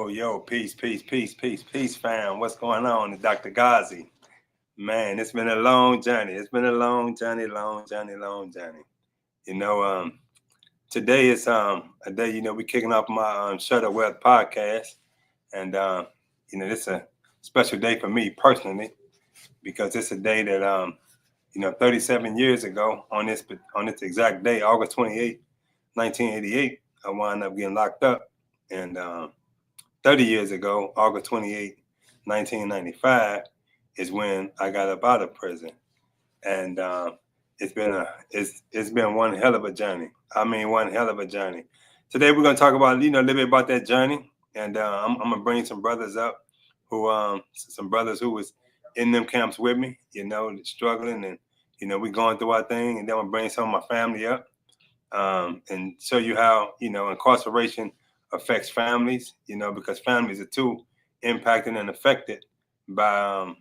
Yo, peace, fam. What's going on? It's Dr. Ghazi. Man, it's been a long journey. It's been a long journey. You know, today is a day, we kicking off my Shutterworth podcast. And it's a special day for me personally, because it's a day that 37 years ago on this exact day, August 28th, 1988, I wound up getting locked up. And 30 years ago, August 28th, 1995, is when I got up out of prison. And it's been one hell of a journey. I mean, one hell of a journey. Today we're gonna talk about a little bit about that journey, and I'm gonna bring some brothers up some brothers who was in them camps with me, struggling, and we going through our thing, and then I'm gonna bring some of my family up, and show you how incarceration affects families, because families are too impacted and affected by,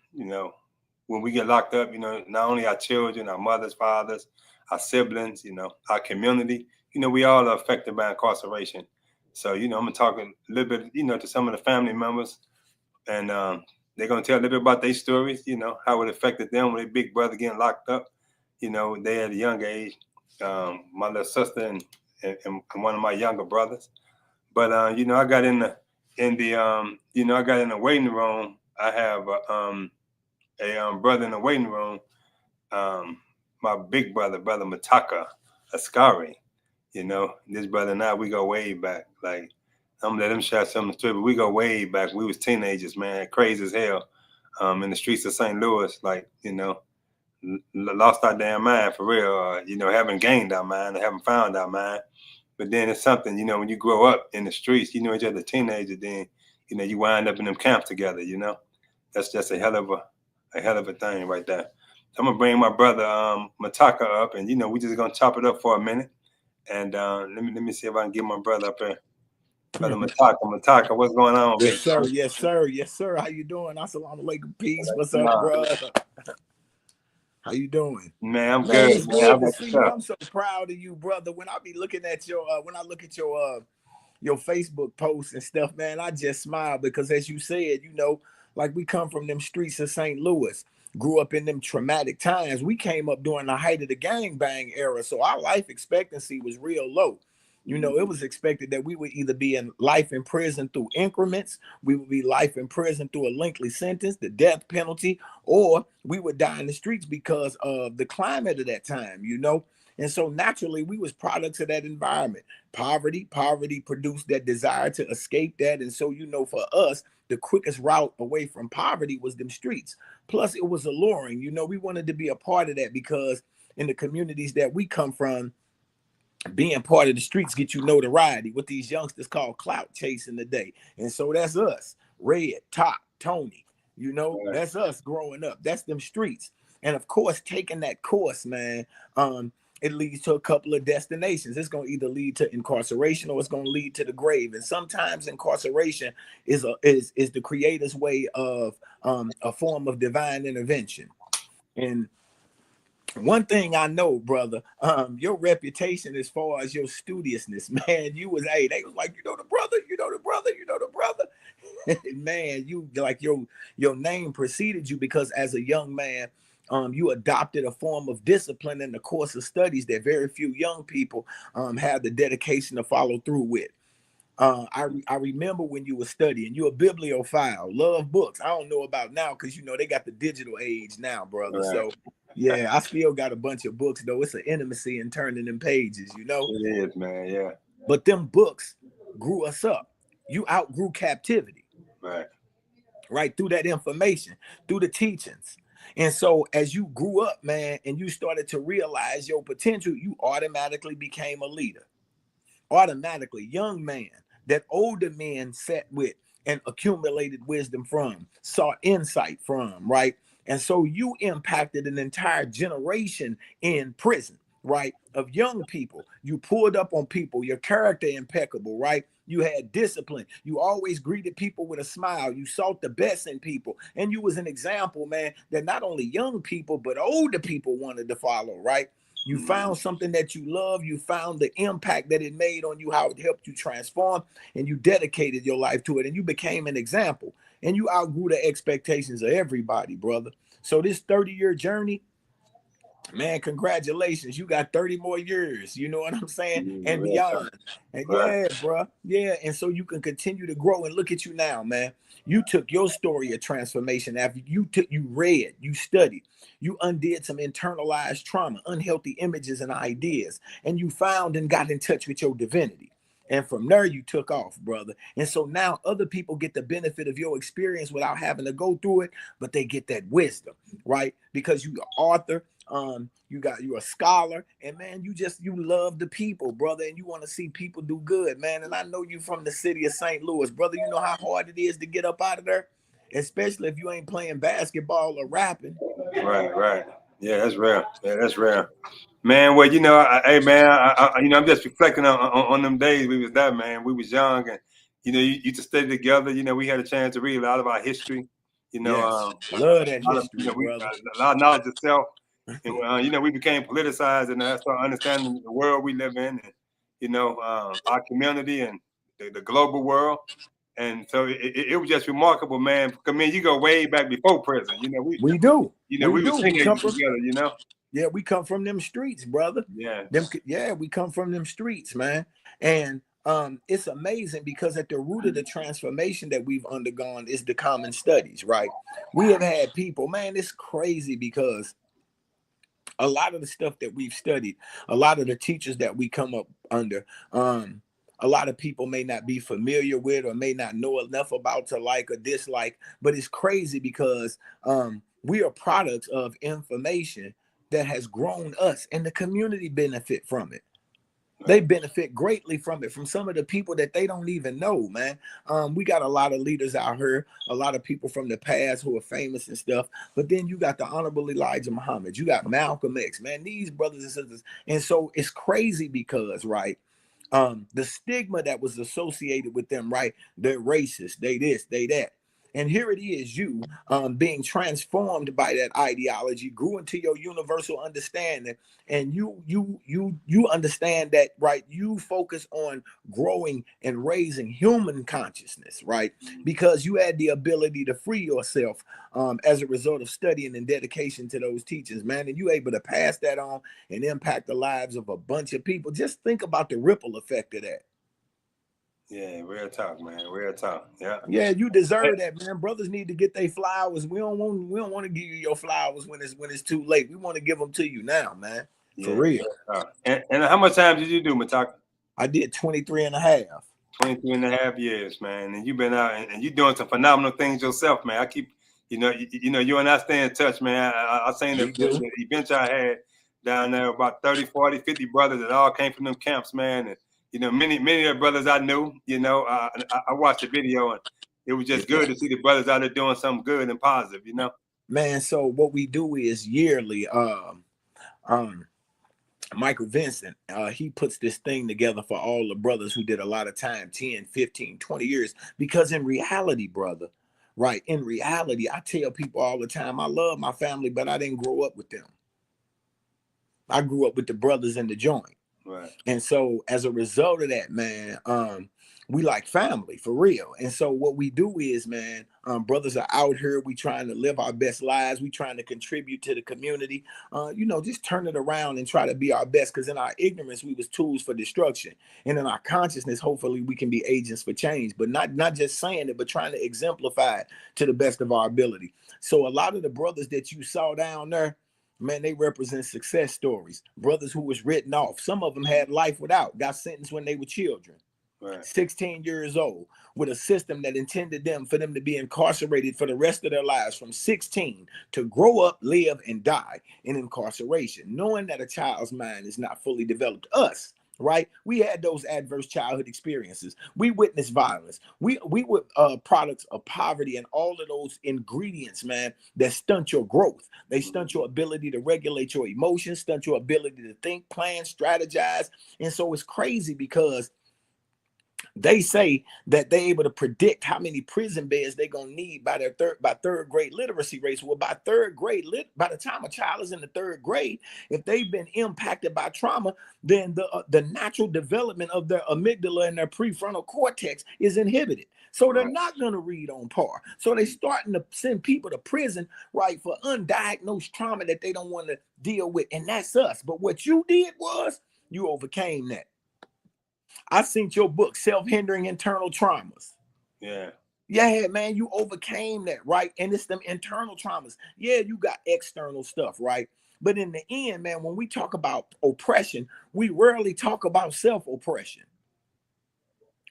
when we get locked up, not only our children, our mothers, fathers, our siblings, our community, we all are affected by incarceration. So, I'm going to talk a little bit, to some of the family members, and they're going to tell a little bit about their stories, how it affected them with their big brother getting locked up, they at a young age, my little sister and one of my younger brothers. But I got in the waiting room. I have a brother in the waiting room. My big brother Mataka Askari. This brother and I, we go way back. Like, I'm gonna let him share some of the story, but we go way back. We was teenagers, man, crazy as hell. In the streets of St. Louis, like, lost our damn mind for real. Haven't gained our mind, or haven't found our mind. But then it's something, when you grow up in the streets, you're just a teenager, then, you wind up in them camps together, That's just a hell of a thing right there. So I'm gonna bring my brother Mataka up, and we just gonna chop it up for a minute. And let me see if I can get my brother up here. Brother Mataka, what's going on? Yes, sir. How you doing? Assalamu alaikum, peace. What's up, brother? How you doing? Man, I'm good. It's good to see you. I'm so proud of you, brother. When I be looking at your your Facebook posts and stuff, man, I just smile because, as you said, like, we come from them streets of St. Louis, grew up in them traumatic times. We came up during the height of the gangbang era, so our life expectancy was real low. It was expected that we would either be in life in prison through increments, we would be life in prison through a lengthy sentence, the death penalty, or we would die in the streets because of the climate of that time, And so naturally, we was products of that environment. Poverty produced that desire to escape that. And so, for us, the quickest route away from poverty was them streets. Plus, it was alluring. We wanted to be a part of that because in the communities that we come from, being part of the streets get you notoriety, what these youngsters call clout chasing today. And so that's us, Red, Top, Tony, that's us growing up. That's them streets. And of course, taking that course, man, it leads to a couple of destinations. It's going to either lead to incarceration or it's going to lead to the grave. And sometimes incarceration is the creator's way of a form of divine intervention. And one thing I know, brother, your reputation as far as your studiousness, man, they was like, the brother, man, you like your name preceded you because as a young man, you adopted a form of discipline in the course of studies that very few young people have the dedication to follow through with. I remember when you were studying, you a bibliophile, love books. I don't know about now because they got the digital age now, brother. Right. So yeah, I still got a bunch of books though. It's an intimacy in turning them pages, It is, man, yeah. But them books grew us up. You outgrew captivity. Right, through that information, through the teachings. And so as you grew up, man, and you started to realize your potential, you automatically became a leader. Automatically, young man that older men sat with and accumulated wisdom from, saw insight from, right? And so you impacted an entire generation in prison, right? Of young people. You pulled up on people, your character impeccable, right? You had discipline. You always greeted people with a smile. You sought the best in people. And you was an example, man, that not only young people, but older people wanted to follow, right? You found something that you love. You found the impact that it made on you, how it helped you transform, and you dedicated your life to it, and you became an example, and you outgrew the expectations of everybody, brother. So this 30-year journey, man, congratulations. You got 30 more years, you know what I'm saying? And Real talk. beyond. And Right. yeah, bro. Yeah. And so you can continue to grow, and look at you now, man. You took your story of transformation after you read, you studied, you undid some internalized trauma, unhealthy images and ideas, and you found and got in touch with your divinity. And from there, you took off, brother. And so now other people get the benefit of your experience without having to go through it, but they get that wisdom, right? Because you're an author, you're a scholar, and man, you love the people, brother, and you want to see people do good, man. And I know you from the city of St. Louis, brother. You know how hard it is to get up out of there, especially if you ain't playing basketball or rapping. Right. Yeah, that's real. Yeah, that's real. Man, well, hey, man, I'm just reflecting on them days we was there, man. We was young, and you used to study together. We had a chance to read a lot of our history. Yes, A love that lot of, history, we brother. a lot of knowledge of self, and we became politicized, and I started understanding the world we live in, and our community and the global world. And so it was just remarkable, man. I mean, you go way back before prison. We do. We were We come teenagers from, together. yeah, we come from them streets, brother. Yeah. Yeah, we come from them streets, man. And it's amazing because at the root of the transformation that we've undergone is the common studies, right? We have had people, man, it's crazy because a lot of the stuff that we've studied, a lot of the teachers that we come up under, a lot of people may not be familiar with or may not know enough about to like or dislike, but it's crazy because we are products of information that has grown us, and the community benefit from it. They benefit greatly from it, from some of the people that they don't even know, man. We got a lot of leaders out here, a lot of people from the past who are famous and stuff. But then you got the Honorable Elijah Muhammad, you got Malcolm X, man. These brothers and sisters, and so it's crazy because, right, the stigma that was associated with them, right? They're racist, they this, they that. And here it is, you being transformed by that ideology, grew into your universal understanding, and you understand that, right? You focus on growing and raising human consciousness, right? Because you had the ability to free yourself as a result of studying and dedication to those teachings, man. And you able to pass that on and impact the lives of a bunch of people. Just think about the ripple effect of that. Yeah, real talk, man. Real talk. Yeah. Yeah, you deserve that, man. Brothers need to get their flowers. We don't want to give you your flowers when it's too late. We want to give them to you now, man. For Yeah. real. And how much time did you do, Mataka? I did 23 and a half. 22 and a half years, man. And you've been out and you're doing some phenomenal things yourself, man. I keep, you and I stay in touch, man. I seen We do. the events I had down there, about 30, 40, 50 brothers that all came from them camps, man. And, many of the brothers I knew, I watched the video, and it was just good to see the brothers out there doing something good and positive. Man, so what we do is yearly, um, Michael Vincent, he puts this thing together for all the brothers who did a lot of time, 10, 15, 20 years. Because in reality, brother, right, in reality, I tell people all the time, I love my family, but I didn't grow up with them. I grew up with the brothers in the joint. Right. And so as a result of that, man, we like family for real. And so what we do is, man, brothers are out here. We trying to live our best lives. We trying to contribute to the community, just turn it around and try to be our best. Because in our ignorance, we was tools for destruction. And in our consciousness, hopefully we can be agents for change, but not just saying it, but trying to exemplify it to the best of our ability. So a lot of the brothers that you saw down there, man, they represent success stories. Brothers who was written off. Some of them had life without, got sentenced when they were children. Right. 16 years old, with a system that intended for them to be incarcerated for the rest of their lives from 16 to grow up, live, and die in incarceration, knowing that a child's mind is not fully developed. Us, right? We had those adverse childhood experiences. We witnessed violence. We were products of poverty and all of those ingredients, man, that stunt your growth. They stunt your ability to regulate your emotions, stunt your ability to think, plan, strategize. And so it's crazy because They say that they're able to predict how many prison beds they're gonna need by their third grade literacy rates. Well, by third grade, by the time a child is in the third grade, if they've been impacted by trauma, then the natural development of their amygdala and their prefrontal cortex is inhibited. So they're not gonna read on par. So they're starting to send people to prison, right, for undiagnosed trauma that they don't want to deal with, and that's us. But what you did was you overcame that. I seen your book, Self-Hindering Internal Traumas. Yeah. Yeah, man, you overcame that, right? And it's them internal traumas. Yeah, you got external stuff, right? But in the end, man, when we talk about oppression, we rarely talk about self-oppression.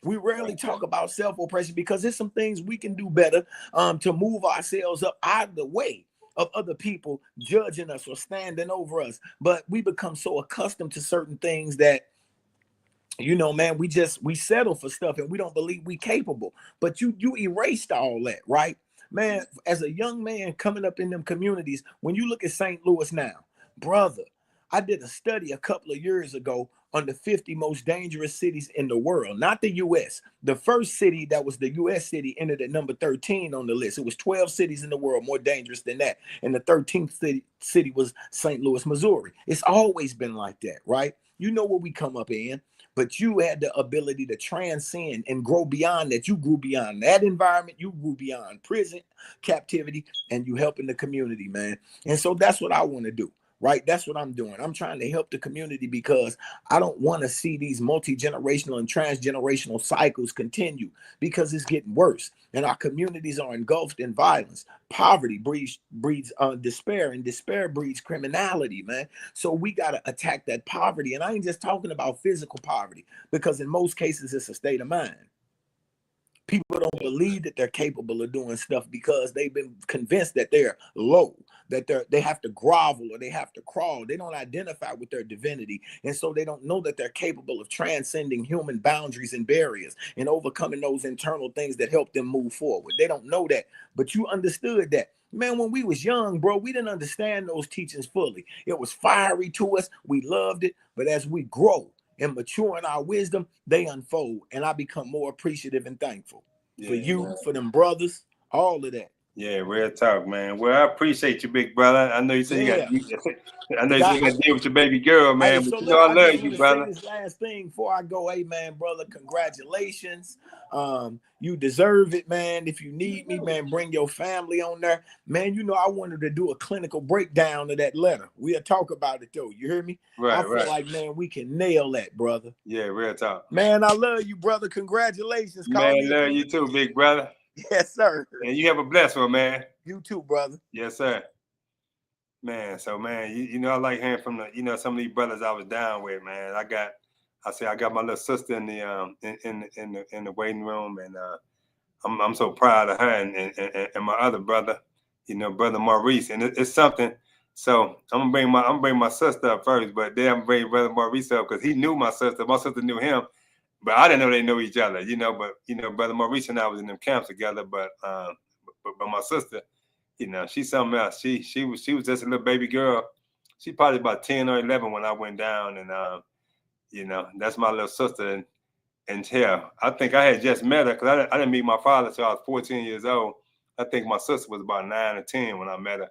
We rarely talk about self-oppression because there's some things we can do better to move ourselves up out of the way of other people judging us or standing over us. But we become so accustomed to certain things that, you know, man, we settle for stuff and we don't believe we capable. But you erased all that, right? Man, as a young man coming up in them communities, when you look at St. Louis now, brother, I did a study a couple of years ago on the 50 most dangerous cities in the world, not the US. The first city that was the US city entered at number 13 on the list. It was 12 cities in the world more dangerous than that. And the 13th city was St. Louis, Missouri. It's always been like that, right? You know what we come up in, but you had the ability to transcend and grow beyond that. You grew beyond that environment. You grew beyond prison, captivity, and you helping the community, man. And so that's what I want to do. Right? That's what I'm doing. I'm trying to help the community because I don't want to see these multi-generational and transgenerational cycles continue because it's getting worse. And our communities are engulfed in violence. Poverty breeds despair, and despair breeds criminality, man. So we got to attack that poverty. And I ain't just talking about physical poverty because in most cases, it's a state of mind. People don't believe that they're capable of doing stuff because they've been convinced that they're low, that they have to grovel or they have to crawl. They don't identify with their divinity. And so they don't know that they're capable of transcending human boundaries and barriers and overcoming those internal things that help them move forward. They don't know that, but you understood that. Man, when we was young, bro, we didn't understand those teachings fully. It was fiery to us. We loved it. But as we grow and mature in our wisdom, they unfold. And I become more appreciative and thankful for you, man. For them brothers, all of that. Yeah, real talk, man. Well, I appreciate you, big brother. I know you said I know you said you got to deal with your baby girl, man. Hey, but so you know I love you, say brother. this last thing before I go. Hey, man, brother, congratulations. You deserve it, man. If you need me, man, bring your family on there. Man, you know, I wanted to do a clinical breakdown of that letter. We'll talk about it, though. You hear me? Right, I feel like, man, we can nail that, brother. Yeah, real talk. Man, I love you, brother. Congratulations. Man, love you too, big brother. Yes, sir. And you have a blessed one, man. You too, brother. Yes, sir. Man, so man, you know, I like hearing from some of these brothers I was down with, man. I got my little sister in the in the waiting room, and I'm so proud of her and my other brother, brother Maurice, and it's something. So I'm gonna bring my sister up first, but then I'm gonna bring brother Maurice up because he knew my sister. My sister knew him, but I didn't know they knew each other, But brother Maurice and I was in them camps together, but my sister. She's something else. She was just a little baby girl. She probably about 10 or 11 when I went down, and that's my little sister. And yeah, I think I had just met her because I didn't meet my father until I was 14 years old. I think my sister was about 9 or 10 when I met her,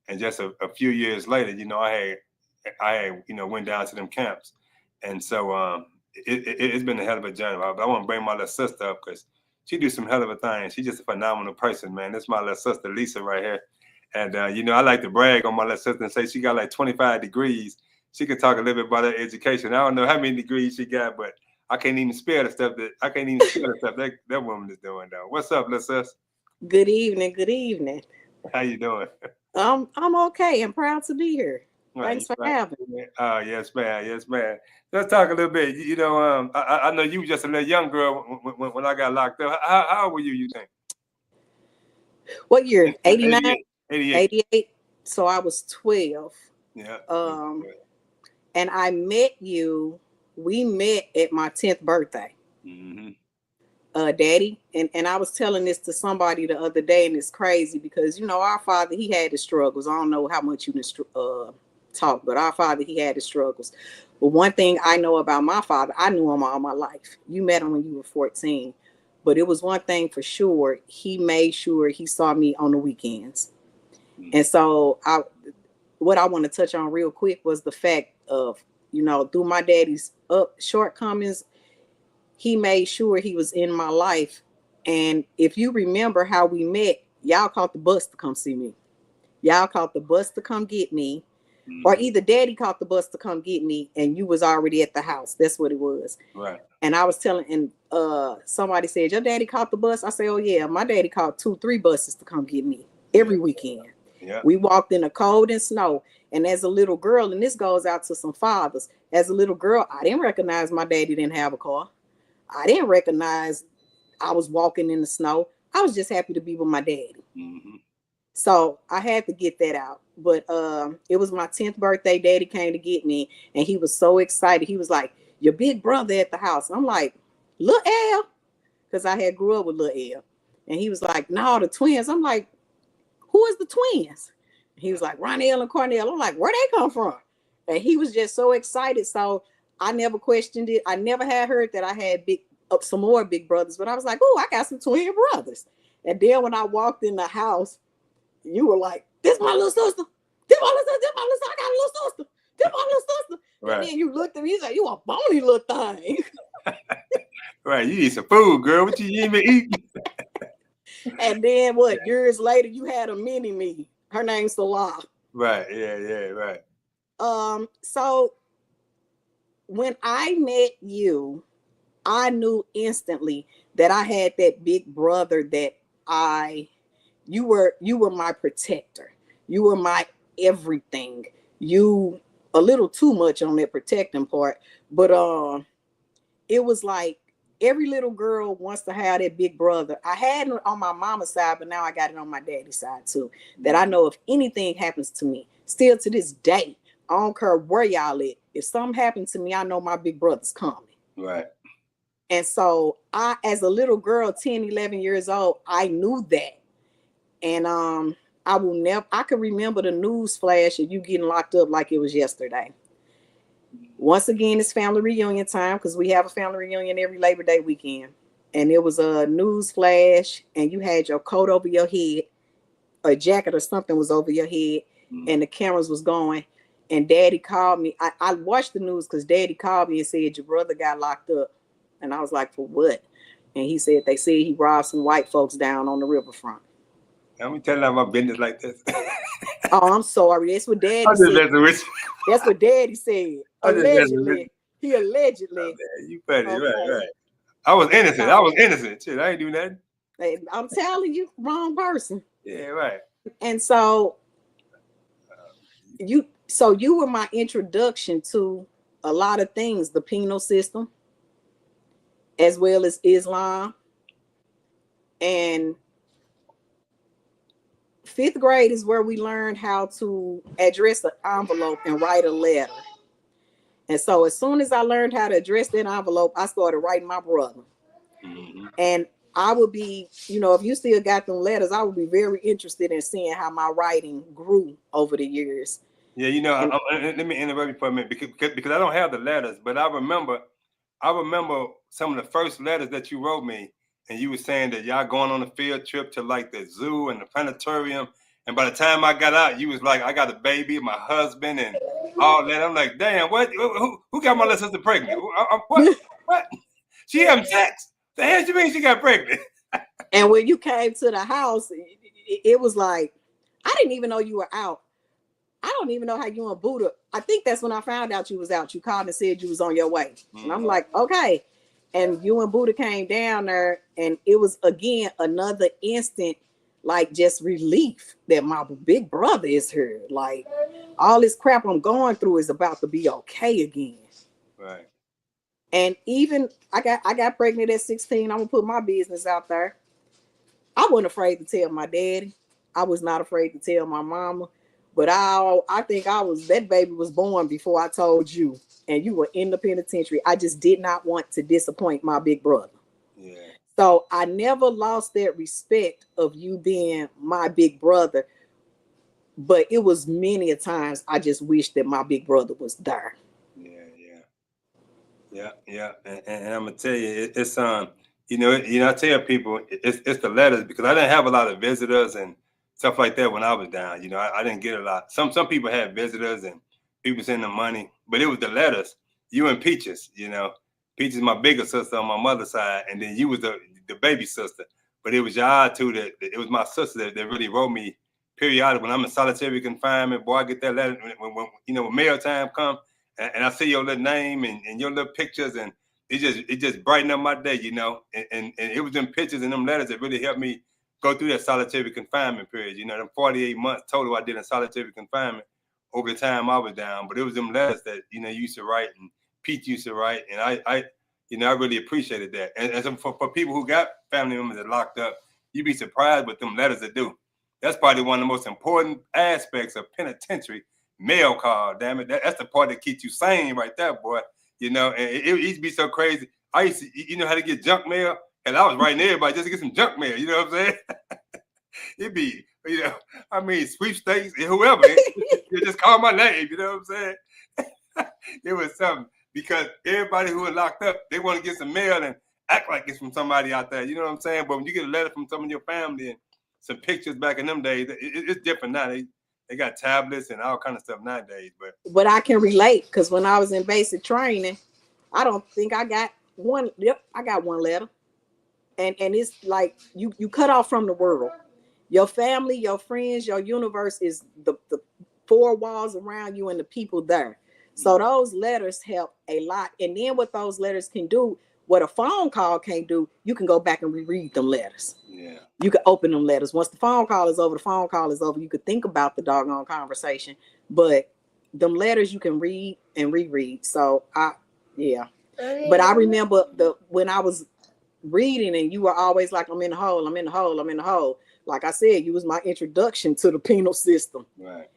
and just a few years later, I had went down to them camps, and so it's been a hell of a journey. But I want to bring my little sister up because she do some hell of a thing. She's just a phenomenal person, man. This is my little sister, Lisa, right here. And, I like to brag on my little sister and say she got like 25 degrees. She can talk a little bit about her education. I don't know how many degrees she got, but I can't even spell the stuff that woman is doing, though. What's up, little sis? Good evening. Good evening. How you doing? I'm okay. I'm proud to be here. Thanks for having me. Oh, yes, ma'am. Yes, ma'am. Let's talk a little bit. I know you were just a little young girl when I got locked up. How old were you think? What year? 89? 88. So I was 12. Yeah. And I met you. We met at my 10th birthday. Mm-hmm. Daddy. And I was telling this to somebody the other day, and it's crazy because, our father, he had his struggles. I don't know how much you talk, but our father, he had his struggles. But one thing I know about my father, I knew him all my life. You met him when you were 14. But it was one thing for sure. He made sure he saw me on the weekends. And so what I want to touch on real quick was the fact of, through my daddy's shortcomings, he made sure he was in my life. And if you remember how we met, y'all caught the bus to come see me. Y'all caught the bus to come get me. Or either daddy caught the bus to come get me and you was already at the house. That's what it was. Right. And I was telling, and somebody said, your daddy caught the bus? I said, oh yeah, my daddy caught 2-3 buses to come get me every weekend. Yeah. We walked in the cold and snow. And as a little girl, and this goes out to some fathers, as a little girl, I didn't recognize my daddy didn't have a car. I didn't recognize I was walking in the snow. I was just happy to be with my daddy. Mm-hmm. So I had to get that out. But it was my 10th birthday. Daddy came to get me, and he was so excited. He was like, your big brother at the house. I'm like, Lil Al, because I had grew up with Lil Al. And he was like, no, the twins. I'm like, who is the twins? He was like, Ronell and Cornell. I'm like, where they come from? And he was just so excited. So I never questioned it. I never had heard that I had some more big brothers, but I was like, oh, I got some twin brothers. And then when I walked in the house, you were like, this my little sister. This my little sister. This my little sister. I got a little sister. This my little sister. Right. And then you looked at me, you said, you a bony little thing. Right. You eat some food, girl. What you even eating? And then years later, you had a mini me. Her name's Salah. Right. Yeah. Right. So when I met you, I knew instantly that I had that big brother that you were my protector. You were my everything. You a little too much on that protecting part, but it was like every little girl wants to have that big brother. I had it on my mama's side, but now I got it on my daddy's side too. That I know if anything happens to me, still to this day, I don't care where y'all at. If something happens to me, I know my big brother's coming. Right. And so I, as a little girl, 10, 11 years old, I knew that. And I can remember the news flash of you getting locked up like it was yesterday. Once again, it's family reunion time because we have a family reunion every Labor Day weekend. And it was a news flash and you had your coat over your head, a jacket or something was over your head, and the cameras was going. And daddy called me. I watched the news because daddy called me and said, your brother got locked up. And I was like, for what? And he said, they said he robbed some white folks down on the riverfront. Let me tell you my business like this. Oh, I'm sorry. That's what daddy said. That's what daddy said. Allegedly. He allegedly. Oh, you funny, okay. Right. I was innocent. Shit, I ain't do nothing. I'm telling you, wrong person. Yeah, right. And so you were my introduction to a lot of things, the penal system, as well as Islam. And 5th grade is where we learned how to address an envelope and write a letter. And so as soon as I learned how to address that envelope, I started writing my brother. Mm-hmm. And I would be, if you still got them letters, I would be very interested in seeing how my writing grew over the years. Yeah, let me interrupt you for a minute because I don't have the letters, but I remember some of the first letters that you wrote me, and you were saying that y'all going on a field trip to like the zoo and the planetarium. And by the time I got out, you was like, I got a baby, my husband, and all that. I'm like, damn, what? Who got my little sister pregnant? What? She having sex? The hell you mean she got pregnant? And when you came to the house, it was like, I didn't even know you were out. I don't even know how you and Buddha. I think that's when I found out you was out. You called and said you was on your way. Mm-hmm. And I'm like, okay. And you and Buddha came down there, and it was again another instant, like just relief that my big brother is here. Like all this crap I'm going through is about to be okay again. Right. And even I got pregnant at 16. I'm gonna put my business out there. I wasn't afraid to tell my daddy. I was not afraid to tell my mama. But I think that baby was born before I told you, and you were in the penitentiary. I just did not want to disappoint my big brother. Yeah. So I never lost that respect of you being my big brother. But it was many a times I just wished that my big brother was there. Yeah. Yeah, yeah, and I'm gonna tell you, it's I tell people it's the letters because I didn't have a lot of visitors and stuff like that when I was down. I didn't get a lot. Some people had visitors and people sending money, but it was the letters. You and Peaches, Peaches my bigger sister on my mother's side, and then you was the baby sister. But it was y'all two that it was my sister that really wrote me periodically when I'm in solitary confinement. Boy, I get that letter when mail time comes. And I see your little name and your little pictures, and it just brightened up my day, And it was them pictures and them letters that really helped me go through that solitary confinement period. Them 48 months total I did in solitary confinement over the time I was down. But it was them letters that you used to write and Pete used to write, and I really appreciated that. And so for people who got family members that locked up, you'd be surprised what them letters that do. That's probably one of the most important aspects of penitentiary. Mail call, damn it. That's the part that keeps you sane right there, boy. And it used to be so crazy. I used to, how to get junk mail? And I was writing everybody just to get some junk mail, you know what I'm saying? It'd be, sweepstakes, whoever. You just call my name, you know what I'm saying? It was something because everybody who was locked up, they want to get some mail and act like it's from somebody out there, you know what I'm saying? But when you get a letter from some of your family and some pictures back in them days, it's different now. They got tablets and all kind of stuff nowadays. But I can relate because when I was in basic training, I don't think I got one. Yep, I got one letter. And it's like you cut off from the world. Your family, your friends, your universe is the four walls around you and the people there. So those letters help a lot. And then what those letters can do, what a phone call can't do, you can go back and reread them letters. Yeah. You can open them letters. Once the phone call is over, you could think about the doggone conversation. But them letters you can read and reread. So yeah. But I remember when I was reading and you were always like, I'm in the hole, I'm in the hole, I'm in the hole. Like I said, you was my introduction to the penal system. Right.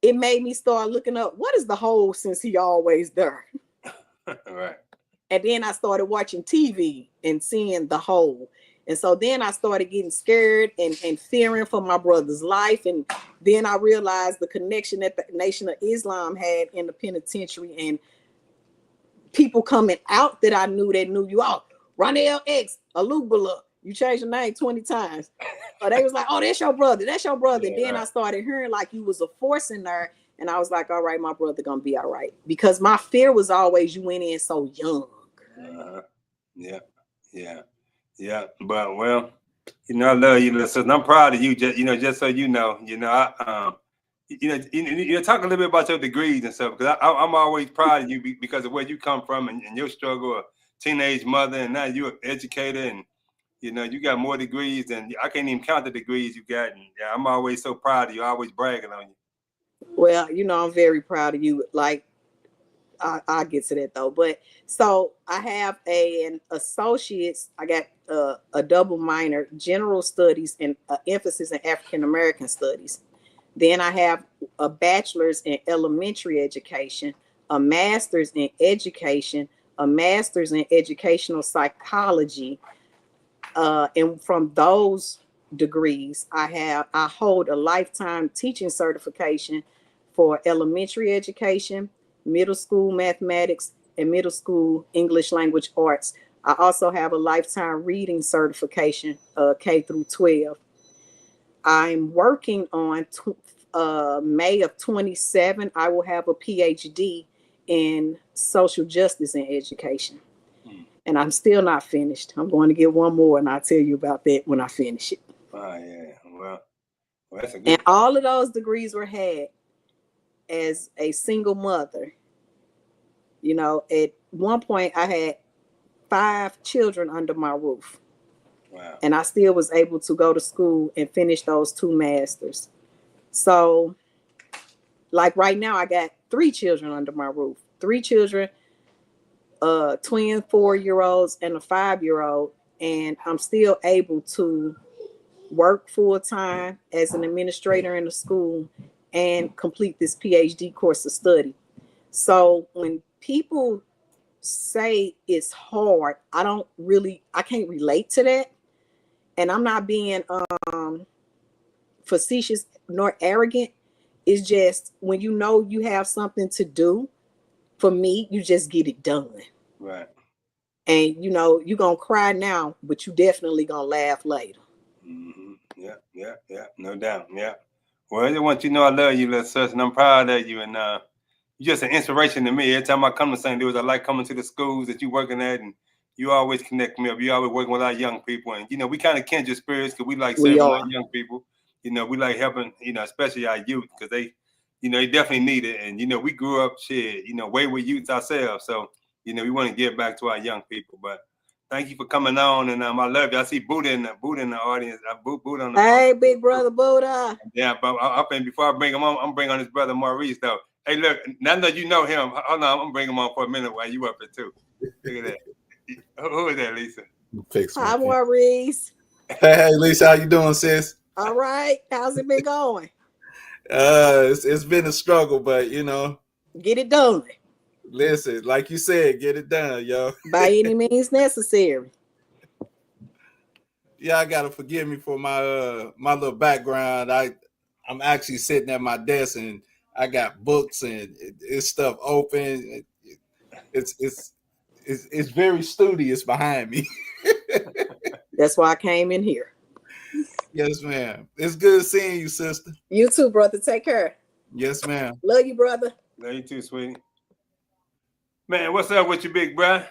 It made me start looking up, what is the hole since he always there? Right. And then I started watching TV and seeing the hole. And so then I started getting scared and fearing for my brother's life. And then I realized the connection that the Nation of Islam had in the penitentiary and people coming out that I knew that knew you all. Ronell X, Alubala, you changed your name 20 times. Or they was like, oh, that's your brother. That's your brother. Yeah, and then I started hearing like you was a force in there. And I was like, all right, my brother gonna be all right. Because my fear was always you went in so young. Yeah. But well, I love you, little sister. I'm proud of you. Just so you know, talk a little bit about your degrees and stuff because I'm always proud of you because of where you come from and your struggle, a teenage mother, and now you're an educator and you got more degrees than I can't even count the degrees you got. And yeah, I'm always so proud of you. Always bragging on you. Well, I'm very proud of you. Like. I'll get to that though. But so I have an associate's, I got a double minor, general studies and emphasis in African American studies. Then I have a bachelor's in elementary education, a master's in education, a master's in educational psychology. And from those degrees, I hold a lifetime teaching certification for elementary education, middle school mathematics, and middle school English language arts. I also have a lifetime reading certification, K through 12. I'm working on May of 27. I will have a PhD in social justice and education. And I'm still not finished. I'm going to get one more, and I'll tell you about that when I finish it. Oh, yeah. Well, that's a good. And all of those degrees were had as a single mother. At one point I had 5 children under my roof. Wow. And I still was able to go to school and finish those 2 masters. So like right now I got 3 children under my roof. 3 children, twin 4-year-olds and a 5-year-old. And I'm still able to work full time as an administrator in the school and complete this PhD course of study. So when people say it's hard, I can't relate to that. And I'm not being facetious nor arrogant. It's just when you have something to do, for me, you just get it done. Right. And you know, you're gonna cry now, but you definitely gonna laugh later. Mm-hmm. Yeah. No doubt. Yeah. Well, I just want you to know I love you, little sis, and I'm proud of you. And you're just an inspiration to me. Every time I come to St. Louis, I like coming to the schools that you're working at, and you always connect me up. You always working with our young people, and you know we kind of kindred spirits because we like We serving our are. young people. You know, we like helping. You know, especially our youth because they, you know, they definitely need it. And you know, we grew up shit. You know, wayward youths ourselves, so you know we want to give back to our young people. But thank you for coming on, and I love you. I see Buddha in the audience. Buddha on the Hey, big brother Buddha. yeah, but before I bring him on, I'm bringing on his brother Maurice though. Hey, look, now that you know him, hold on, I'm bringing him on for a minute while you up here too. Look at that. Who is that, Lisa? Hi, Maurice. Hey, Lisa, how you doing, sis? All right, how's it been going? It's been a struggle, but you know, Get it done. listen, like you said, get it done, yo. By any means necessary. Yeah, I gotta forgive me for my little background. I'm actually sitting at my desk and I got books and it's stuff open. It's very studious behind me. That's why I came in here. Yes, ma'am. It's good seeing you, sister. You too, brother. Take care. Yes, ma'am. Love you, brother. Love you too, sweetie. Man, what's up with you, big bro?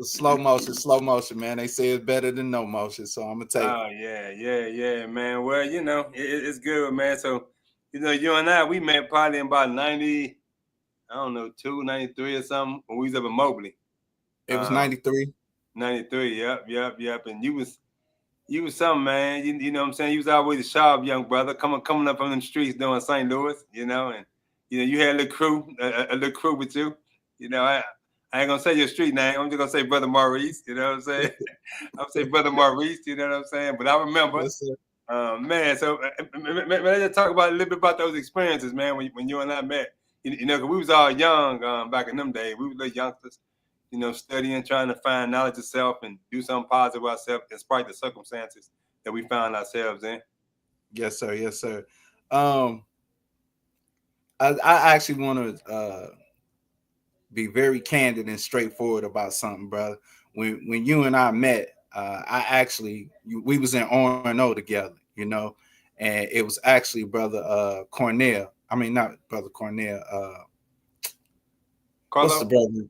Slow motion, man. They say it's better than no motion, so I'm gonna take it. Oh yeah, man. Well, you know, it's good, man. So, you know, you and I, we met probably in about 90, I don't know, 93 or something when we was up in Mobley. It was 93. 93, yep. And you was something, man. You know what I'm saying? You was always a sharp young brother coming up from them streets doing St. Louis, you know, and you know, you had a little crew with you. You know, I ain't gonna say your street name. I'm just gonna say Brother Maurice. You know what I'm saying? I'll say Brother Maurice. You know what I'm saying? But I remember, Yes, sir. man. So, let's just talk about a little bit about those experiences, man. When you and I met, you know, cause we was all young back in them days. We were little youngsters, you know, studying, trying to find knowledge of self and do something positive with ourselves, despite the circumstances that we found ourselves in. Yes, sir. Yes, sir. I actually want to be very candid and straightforward about something, brother. When you and I met, we was in R&O together, you know, and it was actually brother Cornell. I mean, not brother Cornell. What's the brother?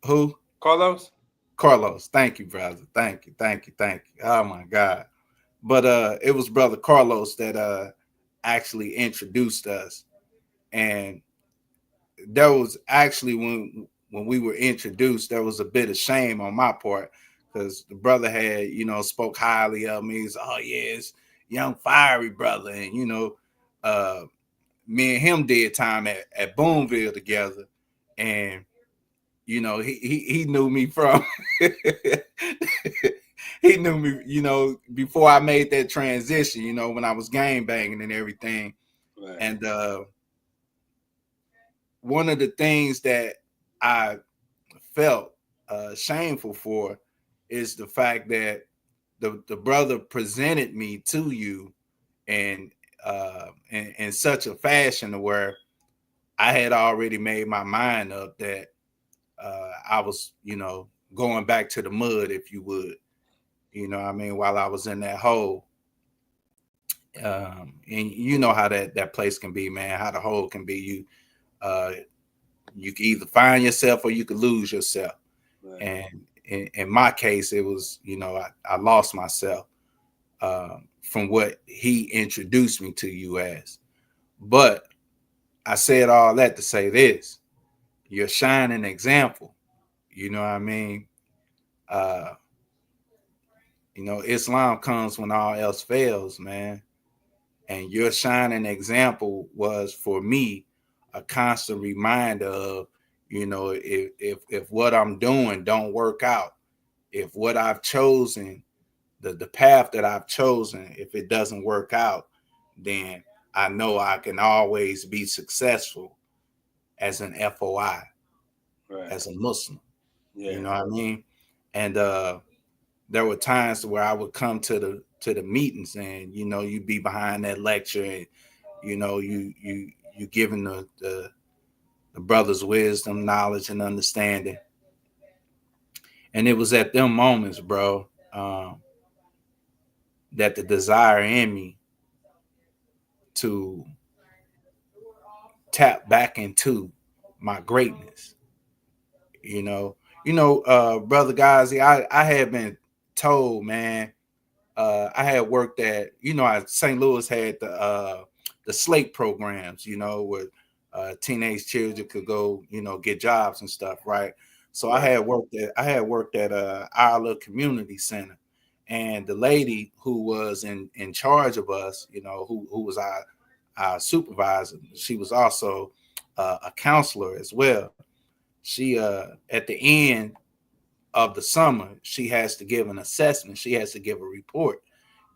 Who? Carlos. Carlos. Thank you, brother. Thank you. Oh my God. But it was brother Carlos that actually introduced us, and that was actually when we were introduced, there was a bit of shame on my part because the brother had, you know, spoke highly of me. He's, oh yeah, it's young fiery brother, and you know, me and him did time at Boonville together, and you know, he knew me from he knew me, you know, before I made that transition, you know, when I was gang banging and everything. Right. And one of the things that I felt shameful for is the fact that the brother presented me to you in such a fashion where I had already made my mind up that I was, you know, going back to the mud, if you would, you know what I mean, while I was in that hole. And you know how that place can be, man, how the hole can be. You can either find yourself or you could lose yourself. Right. And in my case, it was, you know, I lost myself from what he introduced me to you as. But I said all that to say this: you're a shining example. You know what I mean? You know, Islam comes when all else fails, man. And your shining example was for me a constant reminder of, you know, if what I'm doing don't work out, if what I've chosen, the path that I've chosen, if it doesn't work out, then I know I can always be successful as an FOI, right, as a Muslim. Yeah. You know what I mean? And there were times where I would come to the meetings, and you know, you'd be behind that lecture, and you know, you giving the brothers wisdom, knowledge, and understanding, And it was at them moments, bro, that the desire in me to tap back into my greatness. Brother Gazi, I had been told, man, I had worked at, St. Louis had the slate programs, where teenage children could go, get jobs and stuff, right? So Right. I had worked at our little community center, and the lady who was in charge of us, who was our supervisor, she was also a counselor as well. She at the end of the summer, she has to give an assessment. She has to give a report,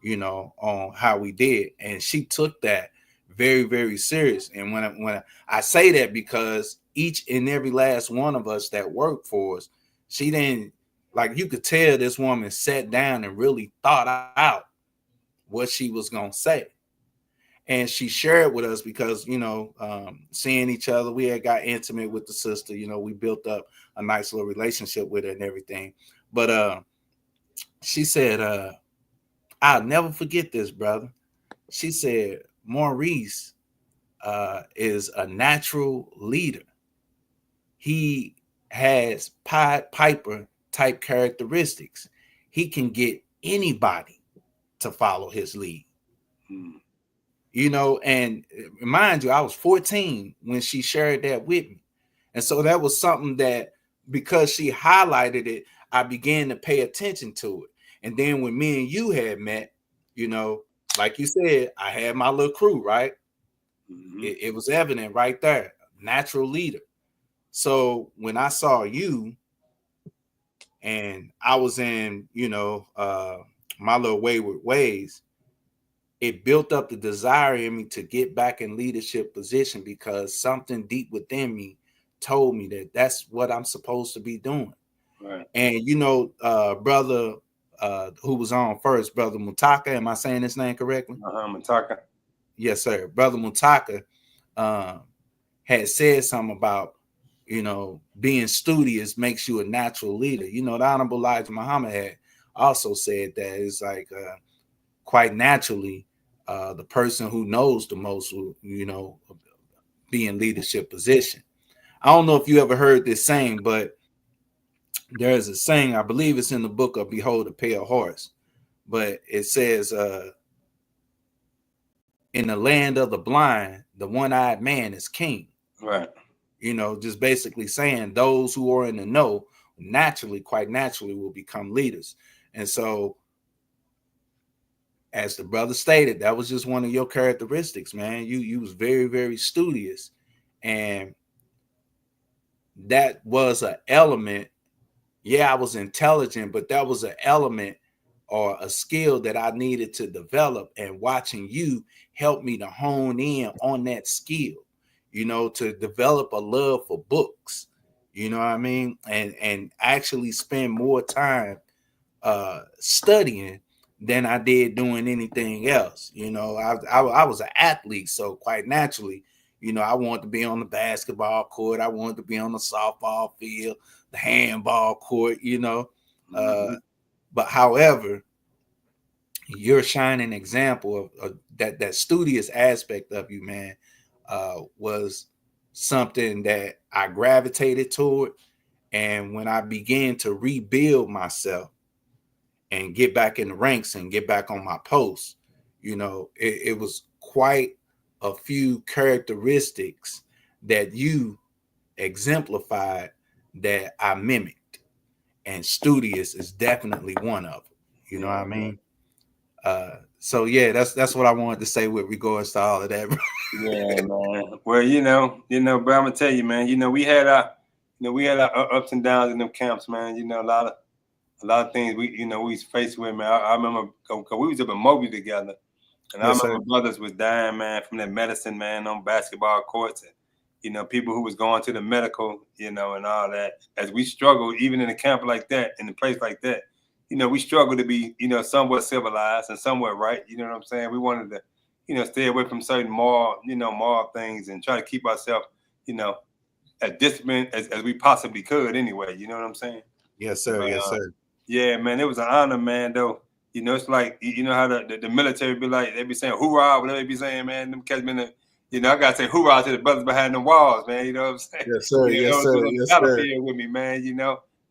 on how we did. And she took that very, very serious. And when I say that, because each and every last one of us that worked for us, she didn't, like, you could tell this woman sat down and really thought out what she was going to say. And she shared with us because, seeing each other, we had got intimate with the sister, we built up a nice little relationship with her and everything. But she said, I'll never forget this, brother. She said, Maurice is a natural leader. He has Pied Piper type characteristics. He can get anybody to follow his lead. Mm. And mind you, I was 14 when she shared that with me. And so that was something that, because she highlighted it, I began to pay attention to it. And then when me and you had met, like you said, I had my little crew, right? Mm-hmm. It was evident right there, natural leader. So when I saw you and I was in, my little wayward ways, it built up the desire in me to get back in leadership position, because something deep within me told me that that's what I'm supposed to be doing. Right. And brother who was on first, brother Mutaka, am I saying his name correctly? Mutaka. Yes, sir. Brother Mutaka had said something about, being studious makes you a natural leader. The Honorable Elijah Muhammad had also said that it's like quite naturally, the person who knows the most will, be in leadership position. I don't know if you ever heard this saying, but there's a saying, I believe it's in the book of Behold a Pale Horse, but it says, in the land of the blind, the one-eyed man is king. Right. Just basically saying those who are in the know quite naturally will become leaders. And so, as the brother stated, that was just one of your characteristics, man. You was very, very studious, and that was an element. Yeah, I was intelligent, but that was an element or a skill that I needed to develop. And watching you help me to hone in on that skill, to develop a love for books, you know what I mean? And actually spend more time studying than I did doing anything else. I was an athlete, so quite naturally, I wanted to be on the basketball court. I wanted to be on the softball field, the handball court, Mm-hmm. But however, you're a shining example of that studious aspect of you, man, was something that I gravitated toward. And when I began to rebuild myself and get back in the ranks and get back on my post, it was quite a few characteristics that you exemplified that I mimicked, and studious is definitely one of them. You know what I mean? So yeah, that's what I wanted to say with regards to all of that. Yeah, man. Well, bro, I'm gonna tell you, man. We had our ups and downs in them camps, man. A lot of things we was faced with, man. I remember because we was up in Moby together, and I Yes, remember sir. brothers was dying, man, from that medicine, man, on basketball courts, and people who was going to the medical, and all that. As we struggled, even in a camp like that, in a place like that, we struggled to be, somewhat civilized and somewhat right. You know what I'm saying? We wanted to, stay away from certain moral things and try to keep ourselves, as disciplined as we possibly could anyway. You know what I'm saying? Yes, sir. But, Yes, sir. yeah, man, it was an honor, man. Though it's like you know how the military be like, they be saying hoorah, whatever they be saying, man. Them cats been, I gotta say hoorah to the brothers behind the walls, man. You know what I'm saying? Yes, sir. Yes, Those sir. on the Yes, sir. battlefield with me, man.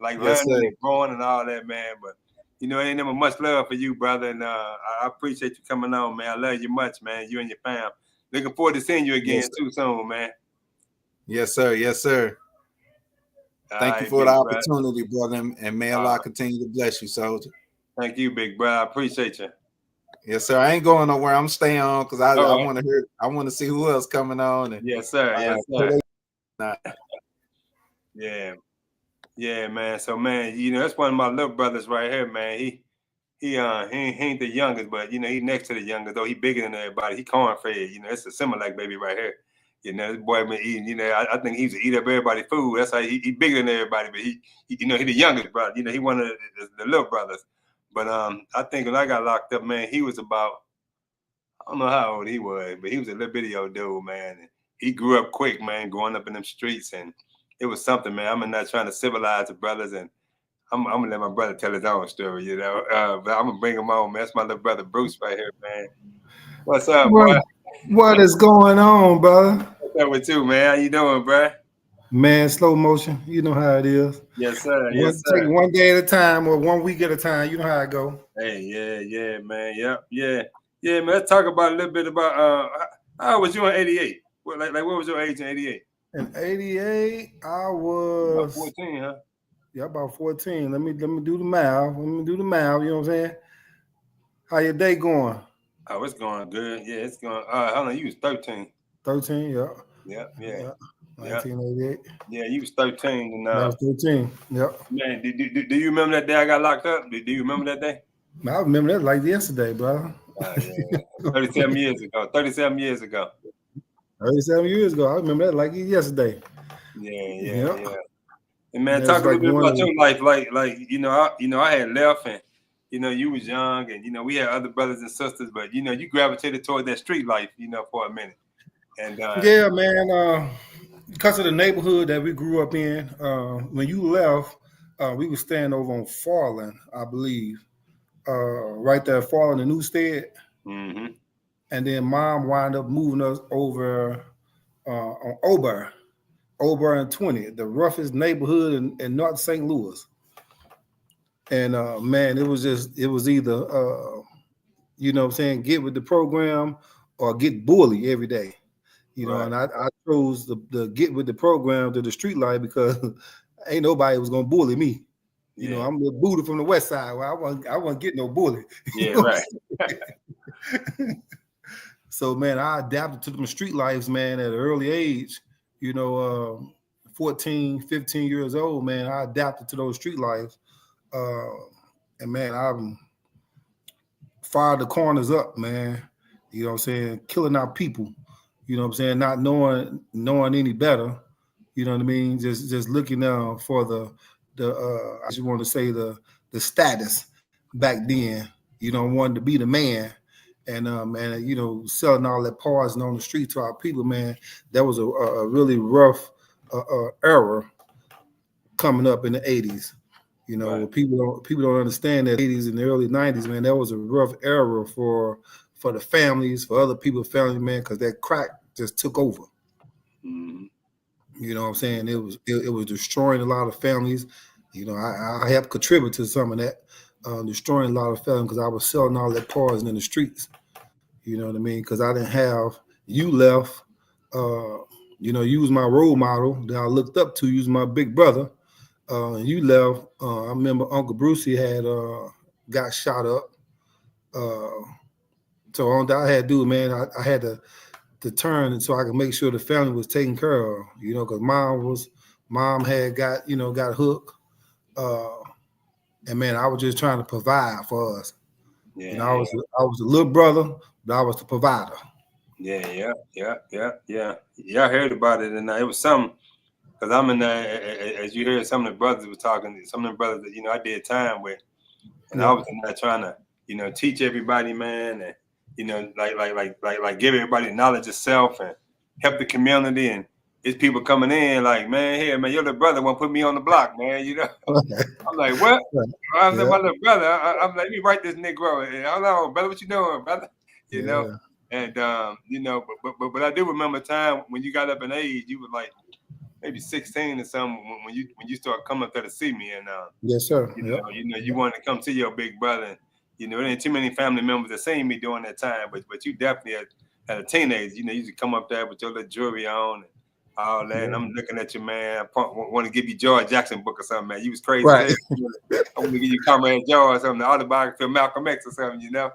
Like Yes, learning sir. and growing and all that, man. But it ain't never much love for you, brother. And I appreciate you coming on, man. I love you much, man. You and your fam. Looking forward to seeing you again too soon, man. Yes, sir. Yes, sir. Thank you for the opportunity, brother, and may Allah continue to bless you, soldier. Thank you, big brother. I appreciate you. Yes, sir. I ain't going nowhere. I'm staying on because I want to hear. I want to see who else coming on. And, yes, sir. Yes, sir. Yeah, man. So, man, that's one of my little brothers right here, man. He ain't the youngest, but he next to the youngest. Though he bigger than everybody. He corn fed. It's a Similac baby right here. This boy been eating. I think he used to eat up everybody's food. That's how he bigger than everybody. But he he the youngest brother. He one of the little brothers. But I think when I got locked up, man, he was about, I don't know how old he was, but he was a little bitty old dude, man. And he grew up quick, man, growing up in them streets, and it was something, man. I'm not trying to civilize the brothers, and I'm gonna let my brother tell his own story, but I'm gonna bring him on, man. That's my little brother Bruce right here, man. What's up, boy? What is going on, brother? What's up with you, man? How you doing, bro? Man, slow motion. You know how it is. Yes, sir. Yes, sir. Take one day at a time or 1 week at a time. You know how it go. Hey, yeah, man. Yeah, man. Let's talk about a little bit about how was you in '88? What was your age in '88? In '88, I was about 14, huh? Yeah, about 14. Let me do the math. You know what I'm saying? How your day going? Oh, it's going good. Yeah, it's going. Hold on, you was 13. 13, yeah. Yeah. 1988. Yeah, you was 13, and I was 13. Yep. Man, do you remember that day I got locked up? Do you remember that day? I remember that like yesterday, bro. Yeah. 37 years ago. 37 years ago. 37 years ago. I remember that like yesterday. Yeah. And man, talk a little bit about your life. Like I had left, and you was young, and we had other brothers and sisters, but you gravitated toward that street life, for a minute. And yeah, man. Because of the neighborhood that we grew up in, when you left, we were staying over on Farland, I believe, right there, Farland and Newstead. Mm-hmm. And then Mom wound up moving us over on Ober and 20, the roughest neighborhood in North St. Louis. And man, it was either what I'm saying, get with the program or get bullied every day. Right. And I chose the get with the program to the street life because ain't nobody was gonna bully me. I'm the Buddha from the west side. Well, I wasn't getting no bully. Yeah, right. So man, I adapted to the street lives, man, at an early age. 14, 15 years old, man, I adapted to those street lives. And man, I'm fired the corners up, man. You know what I'm saying? Killing our people. You know what I'm saying? Not knowing any better. You know what I mean? Just looking for the I just want to say the status back then. Wanting to be the man, and selling all that poison on the street to our people, man. That was a really rough era coming up in the '80s. Right. People don't understand that '80s and the early '90s, man. That was a rough era for the families, for other people's family, man, because that crack just took over. Mm-hmm. You know what I'm saying? It was destroying a lot of families. I helped contribute to some of that, destroying a lot of families because I was selling all that poison in the streets. You know what I mean? Because I didn't have you left. You was my role model that I looked up to. You was my big brother. You left. I remember Uncle Brucey had got shot up. So all that I had to do, man, I had to turn so I could make sure the family was taken care of. Because mom had got hooked. And man, I was just trying to provide for us. Yeah. I was a little brother, but I was the provider. Yeah. I heard about it, and it was something. Because I'm in there, as you heard, some of the brothers were talking. Some of the brothers that I did time with, and I was in there trying to teach everybody, man, and like give everybody knowledge of self and help the community, and it's people coming in like, man, here, man, your little brother won't put me on the block, man. You know, I'm like, what? I'm like, my little brother. I'm like, let me write this Negro. I don't know, brother, what you doing, brother? You know, and you know, but I do remember a time when you got up in age, you were like maybe 16 or something when you start coming up there to see me, and yes, sir. You know, you wanted to come see your big brother. And, you know, there ain't too many family members that seen me during that time, but you definitely as a teenager, you know, you used to come up there with your little jewelry on and all that. And I'm looking at you, man. I want to give you George Jackson book or something, man. You was crazy. Right. I want to give you Comrade George or something, the autobiography of Malcolm X or something, you know.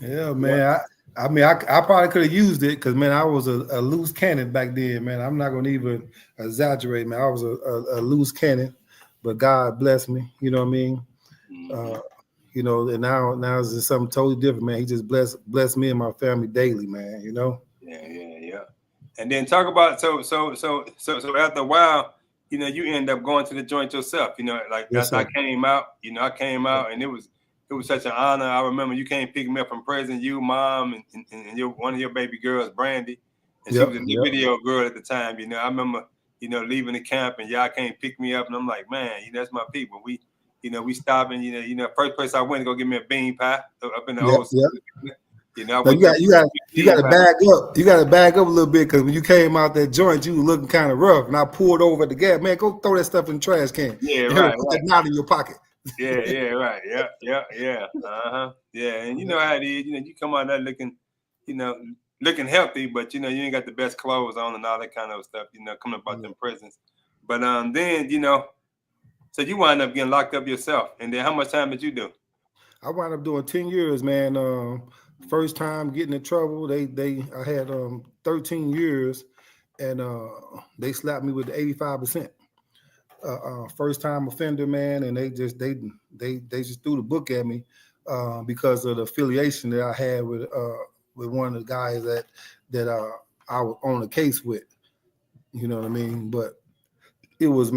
Yeah, man. I mean, I probably could have used it because, man, I was a loose cannon back then, man. I'm not going to even exaggerate, man. I was a loose cannon, but God bless me. You know what I mean? You know, and now it's just something totally different, man. He just bless me and my family daily, man. You know? Yeah. And then talk about so after a while, you know, you end up going to the joint yourself. You know, like Yes, I came out. You know, I came out, and it was such an honor. I remember you came pick me up from prison. You, mom, and your one of your baby girls, Brandy, and she was a video girl at the time. You know, I remember, you know, leaving the camp, and y'all came pick me up, and I'm like, man, you know, that's my people. We stopping. You know, first place I went to go get me a bean pie up in the old. You know, you got to bag up. You got to bag up a little bit because when you came out that joint, you were looking kind of rough. And I pulled over at the gas. Man, go throw that stuff in the trash can. Yeah, right. Put that knot in your pocket. Yeah, right. Yeah. Yeah, and you know how it is. You know, you come out there looking, you know, looking healthy, but you know, you ain't got the best clothes on and all that kind of stuff. You know, coming about them prisons. But then you know, so you wind up getting locked up yourself. And then how much time did you do? I wound up doing 10 years, man. First time getting in trouble, I had 13 years, and they slapped me with the 85%. First time offender, man, and they just threw the book at me because of the affiliation that I had with one of the guys that I was on the case with. You know what I mean? But it was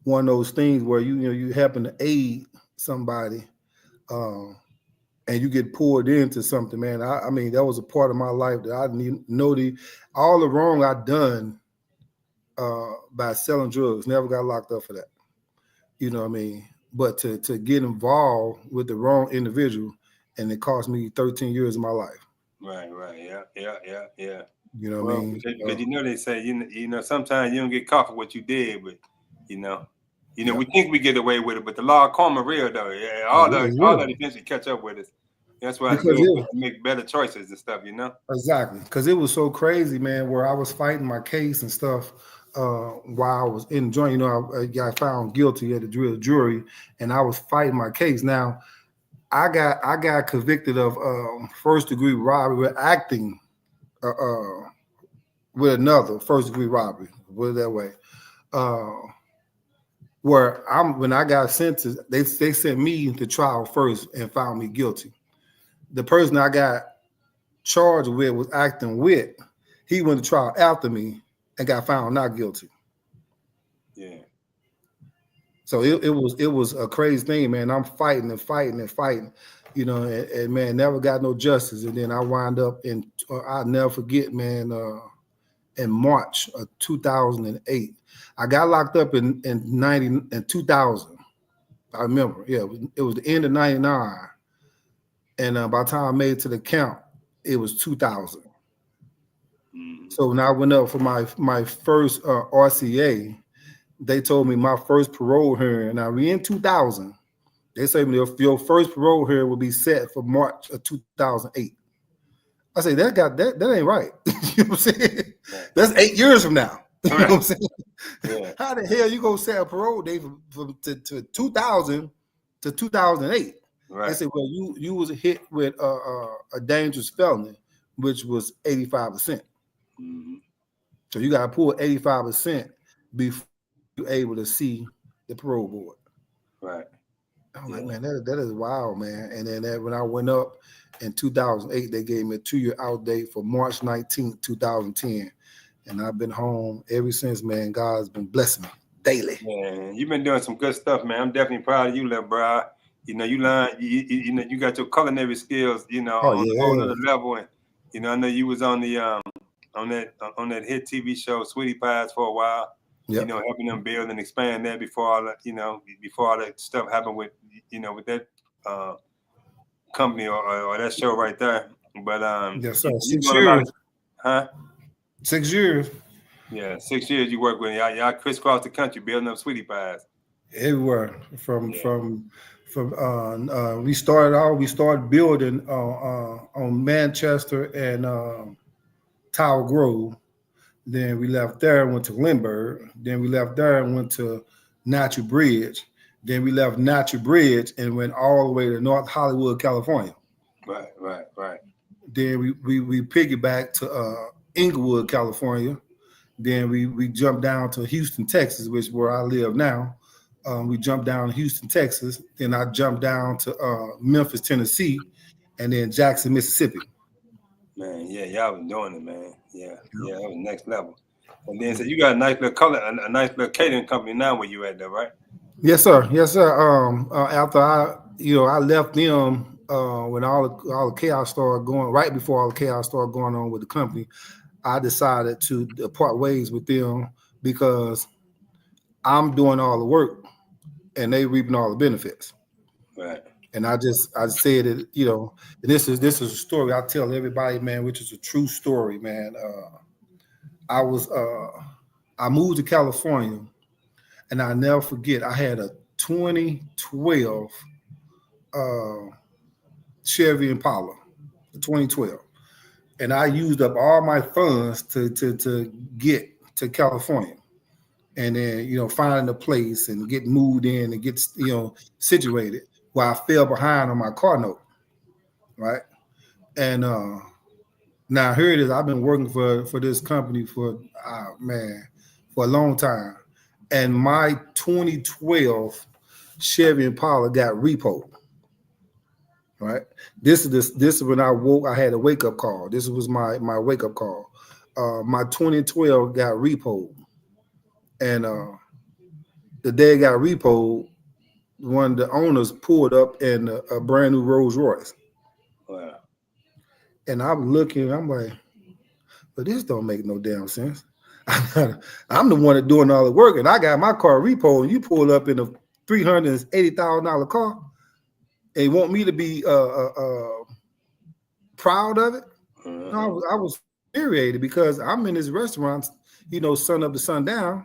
one of those things where you happen to aid somebody. And you get poured into something, man. I mean, that was a part of my life that I didn't know all the wrong I'd done by selling drugs. Never got locked up for that. You know what I mean? But to get involved with the wrong individual, and it cost me 13 years of my life. Right. Yeah. You know what I mean? Because you know they say you know sometimes you don't get caught for what you did, but you know we think we get away with it, but the law of karma real though. Yeah, all that eventually catch up with us. That's why it's good to make better choices and stuff, you know? Exactly. Because it was so crazy, man, where I was fighting my case and stuff while I was in the joint. You know, I got found guilty at the jury, and I was fighting my case. Now, I got convicted of first-degree robbery with acting with another first-degree robbery, put it that way. When I got sentenced, they sent me to trial first and found me guilty. The person I got charged with was acting with. He went to trial after me and got found not guilty. Yeah. So it was a crazy thing, man. I'm fighting, you know, and man, never got no justice. And then I wind up I'll never forget, man, in March of 2008. I got locked up in 2000. I remember, it was the end of 99. And by the time I made it to the count, it was 2000. So when I went up for my first RCA, they told me my first parole hearing. Now we in 2000. They said your first parole hearing will be set for March of 2008. I say that ain't right. You know what I'm saying? That's 8 years from now. You know what I'm saying? Yeah. How the hell you gonna set a parole date from 2000 to 2008? Right. They said, well, you was hit with a dangerous felony, which was 85%. So you got to pull 85% before you're able to see the parole board. Right. I'm like, man, that is wild, man. And then when I went up in 2008, they gave me a 2-year out date for March 19th, 2010. And I've been home ever since, man. God's been blessing me daily. Man, you've been doing some good stuff, man. I'm definitely proud of you, little bro. You know, you learn, you know, you got your culinary skills, you know, on a whole other level. And, you know, I know you was on the on that hit TV show Sweetie Pies for a while. Yep. You know, helping them build and expand that before all that stuff happened with with that company or that show right there. But yes, sir. you 6 doing a lot years. of, huh? 6 years. Yeah, 6 years you work with y'all crisscross the country building up Sweetie Pies. Everywhere from we started building on Manchester and Tower Grove. Then we left there and went to Lindbergh. Then we left there and went to Natural Bridge. Then we left Natural Bridge and went all the way to North Hollywood, California. Right. Then we piggybacked to Inglewood, California. Then we jumped down to Houston, Texas, which is where I live now. We jumped down to Houston, Texas. Then I jumped down to Memphis, Tennessee, and then Jackson, Mississippi. Man, yeah, y'all was doing it, man. Yeah, that was next level. And then so you got a nice little catering company now where you at though, right? Yes, sir. After I left them when all the chaos started going, right before all the chaos started going on with the company, I decided to part ways with them because I'm doing all the work and they reaping all the benefits. Right. And I said it, and this is a story I tell everybody, man, which is a true story, man. I moved to California, and I never forget, I had a 2012 Chevy Impala, 2012. And I used up all my funds to get to California. And then, finding a place and get moved in and get, situated, while I fell behind on my car note, right? And now here it is. I've been working for this company for a long time. And my 2012 Chevy Impala got repoed, right? This is when I woke. I had a wake up call. This was my wake up call. My 2012 got repoed, and the day it got repoed, one of the owners pulled up in a brand new Rolls Royce. Wow. And I'm looking. I'm like, but this don't make no damn sense. I'm the one that doing all the work, and I got my car repoed. And you pull up in a $380,000 car, and you want me to be proud of it? No, I was infuriated because I'm in this restaurant, sun up to sundown,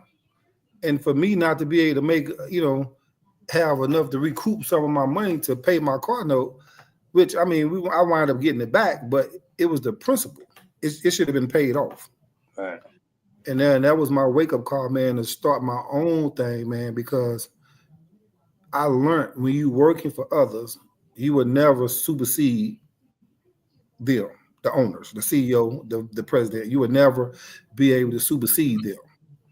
and for me not to be able to make, have enough to recoup some of my money to pay my car note, which I wound up getting it back, but it was the principle. It should have been paid off. Right. And then that was my wake up call, man, to start my own thing, man, because I learned when you working for others, you would never supersede them, the owners, the CEO, the president. You would never be able to supersede them.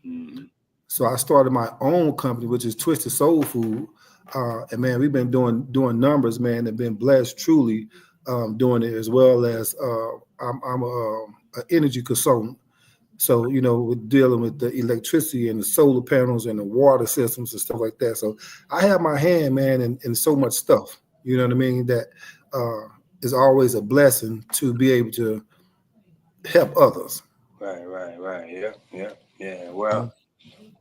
Mm-hmm. So I started my own company, which is Twisted Soul Food. And man, we've been doing numbers, man, and been blessed truly doing it, as well as I'm an energy consultant. So, we're dealing with the electricity and the solar panels and the water systems and stuff like that. So I have my hand, man, in so much stuff, you know what I mean, that is always a blessing to be able to help others. Right. Yeah. Well,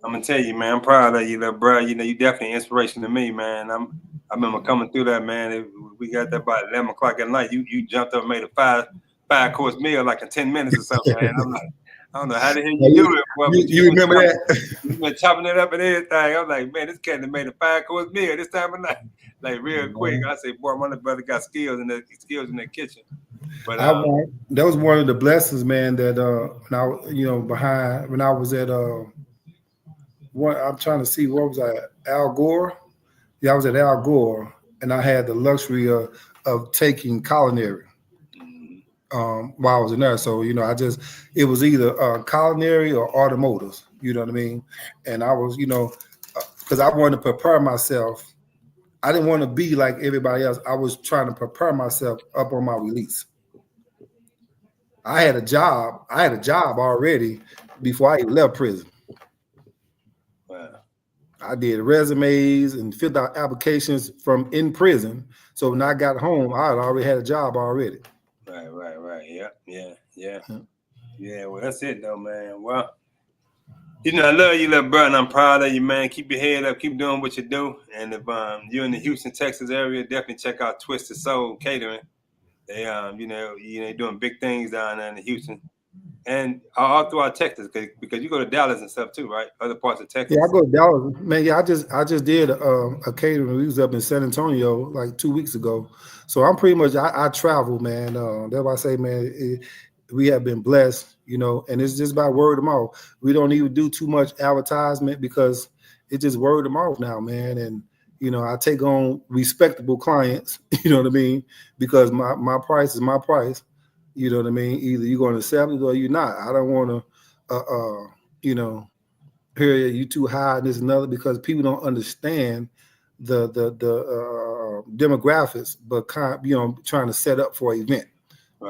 I'm gonna tell you, man, I'm proud of you, little bro. You definitely inspiration to me, man. I remember coming through that, man. We got there by 11 o'clock at night. You jumped up and made a five-course meal like in 10 minutes or something, man. I'm like, I don't know how the hell you do it. Boy, you remember that? You've been chopping it up and everything. I'm like, man, this cat made a 5-course meal this time of night, like real quick. I say, boy, my little brother got skills in the kitchen. But that was one of the blessings, man. That when I was at I'm trying to see, what was I at? Al Gore? Yeah, I was at Al Gore, and I had the luxury of taking culinary while I was in there. So, it was either culinary or automotives, you know what I mean? And I was, because I wanted to prepare myself. I didn't want to be like everybody else. I was trying to prepare myself up on my release. I had a job already before I even left prison. wow. I did resumes and filled out applications from in prison. So when I got home, I had already had a job already. Right. Yeah. Yeah, well, that's it though, man. Well, you know, I love you, little brother, and I'm proud of you, man. Keep your head up, keep doing what you do. And if you're in the Houston, Texas area, definitely check out Twisted Soul Catering. They you know, doing big things down there in Houston. And all throughout Texas, because you go to Dallas and stuff too, right? Other parts of Texas. Yeah, I go to Dallas, man. Yeah, I just did a catering. We was up in San Antonio like 2 weeks ago, so I'm pretty much I travel, man. That's why I say, man, we have been blessed, you know, and it's just by word of mouth. We don't even do too much advertisement because it's just word of mouth now, man. And you know, I take on respectable clients, you know what I mean, because my price is my price. You know what I mean? Either you're going to accept it or you're not. I don't want to, you know, hear you too high and this and another, because people don't understand the demographics, but you know, trying to set up for an event,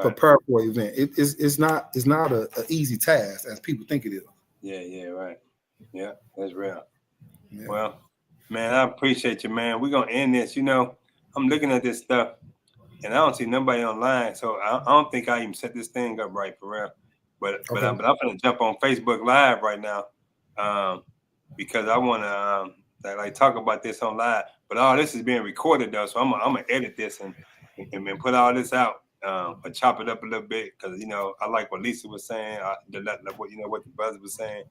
prepare for an event. It's not an easy task as people think it is. Yeah, right. Yeah, that's real. Yeah. Well, man, I appreciate you, man. We're gonna end this. You know, I'm looking at this stuff, and I don't see nobody online, so I don't think I even set this thing up right for real. But I'm gonna jump on Facebook Live right now, because I want to like talk about this on live. But all this is being recorded though, so I'm gonna edit this and put all this out, or chop it up a little bit, because you know I like what Lisa was saying, what the brother was saying,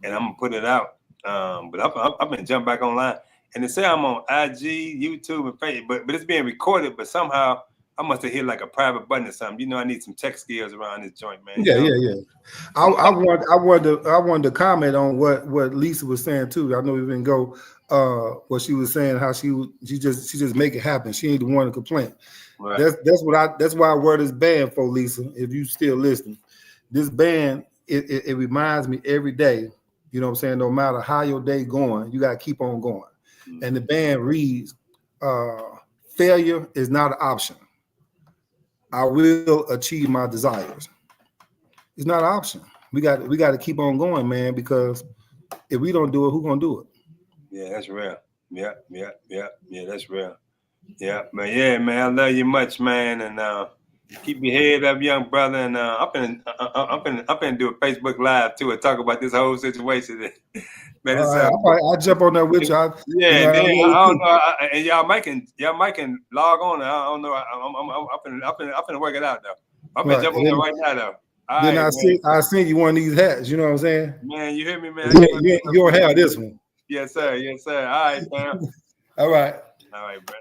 and I'm gonna put it out. But I've been jumping back online, and they say I'm on IG, YouTube, and Facebook, but it's being recorded. But somehow I must have hit like a private button or something. You know, I need some tech skills around this joint, man. Yeah, yeah. I wanted to comment on what Lisa was saying too. I know we didn't go what she was saying, how she just make it happen. She ain't the one to complain. Right. That's why I wear this band for, Lisa. If you still listening, this band it reminds me every day. You know what I'm saying? No matter how your day going, you gotta keep on going. Mm-hmm. And the band reads, failure is not an option. I will achieve my desires. It's not an option. We got to keep on going, man, because if we don't do it, who's gonna do it? Yeah, that's real. Yeah, that's real. Yeah, man, I love you much, man, and keep your head up, young brother. And I'm gonna do a Facebook Live too and talk about this whole situation. Man, I'll jump on there with you. I don't know, and y'all might can log on. I don't know. I'm finna work it out though. I'm gonna jump on there right now though. Then I send you one of these hats. You know what I'm saying? Man, you hear me, man? You don't have this one. Yes, sir. All right, man. All right, bro.